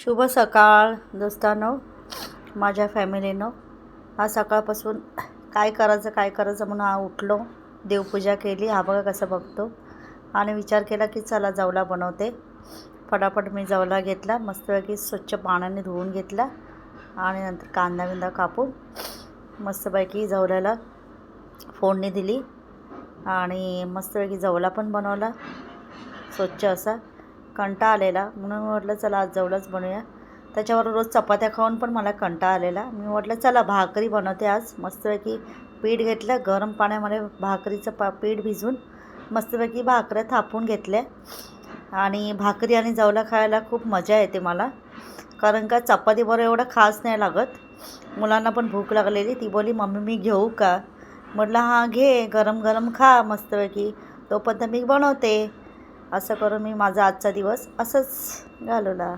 शुभ सकाळ दोस्तांनो, माझ्या फॅमिलीनं. आज सकाळपासून काय करायचं म्हणून उठलो, देवपूजा केली. हा बघा कसं बघतो आणि विचार केला की चला जवला बनवते. फटाफट मी जवला घेतला, मस्तपैकी स्वच्छ पाण्याने धुवून घेतला आणि नंतर कांदा कापून मस्तपैकी जवल्याला फोडणी दिली आणि मस्तपैकी जवला पण बनवला स्वच्छ असा. कंटाळा आलेला म्हणून म्हटलं चला आज जवळच बनवूया. त्याच्यावर रोज चपात्या खाऊन पण मला कंटाळा आलेला. मी म्हटलं चला भाकरी बनवते आज. मस्तपैकी पीठ घेतलं, गरम पाण्यामध्ये भाकरीचं पीठ भिजवून मस्तपैकी भाकऱ्या थापून घेतल्या. आणि भाकरी आणि जवला खायला खूप मजा येते मला, कारण का चपातीबरोबर एवढं खास नाही लागत. मुलांना पण भूक लागलेली, ती बोली मम्मी मी घेऊ का. म्हटलं हां घे, गरम गरम खा मस्तपैकी, तोपर्यंत मी बनवते. असं करून मी माझा आजचा दिवस असंच घालवला.